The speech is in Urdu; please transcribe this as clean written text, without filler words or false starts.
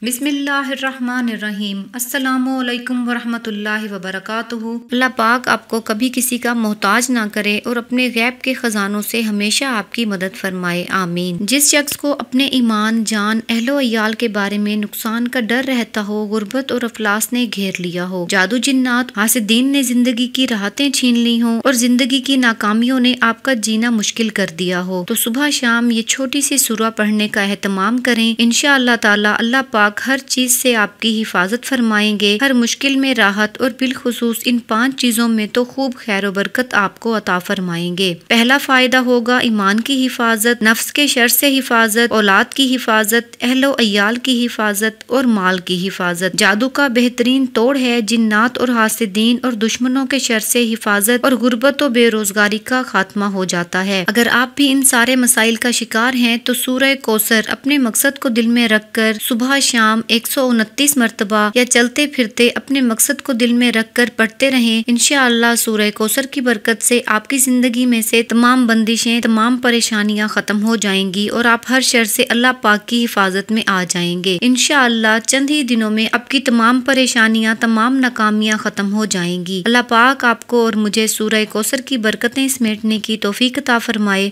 بسم اللہ الرحمن الرحیم۔ السلام علیکم ورحمۃ اللہ وبرکاتہ۔ اللہ پاک آپ کو کبھی کسی کا محتاج نہ کرے اور اپنے غیب کے خزانوں سے ہمیشہ آپ کی مدد فرمائے، آمین۔ جس شخص کو اپنے ایمان، جان، اہل و عیال کے بارے میں نقصان کا ڈر رہتا ہو، غربت اور افلاس نے گھیر لیا ہو، جادو جنات، حاسدین نے زندگی کی راحتیں چھین لی ہوں اور زندگی کی ناکامیوں نے آپ کا جینا مشکل کر دیا ہو، تو صبح شام یہ چھوٹی سی سورہ پڑھنے کا اہتمام کریں۔ انشاءاللہ تعالی اللہ پاک ہر چیز سے آپ کی حفاظت فرمائیں گے، ہر مشکل میں راحت، اور بالخصوص ان 5 چیزوں میں تو خوب خیر و برکت آپ کو عطا فرمائیں گے۔ پہلا فائدہ ہوگا ایمان کی حفاظت، نفس کے شر سے حفاظت، اولاد کی حفاظت، اہل و عیال کی حفاظت اور مال کی حفاظت۔ جادو کا بہترین توڑ ہے جنات اور حاسدین اور دشمنوں کے شر سے حفاظت، اور غربت و بے روزگاری کا خاتمہ ہو جاتا ہے۔ اگر آپ بھی ان سارے مسائل کا شکار ہیں تو سورہ کوثر اپنے مقصد کو دل میں رکھ کر صبح شام 129 مرتبہ یا چلتے پھرتے اپنے مقصد کو دل میں رکھ کر پڑھتے رہیں۔ انشاءاللہ سورہ کوثر کی برکت سے آپ کی زندگی میں سے تمام بندشیں، تمام پریشانیاں ختم ہو جائیں گی اور آپ ہر شر سے اللہ پاک کی حفاظت میں آ جائیں گے۔ انشاءاللہ چند ہی دنوں میں آپ کی تمام پریشانیاں، تمام ناکامیاں ختم ہو جائیں گی۔ اللہ پاک آپ کو اور مجھے سورہ کوثر کی برکتیں سمیٹنے کی توفیق عطا فرمائے۔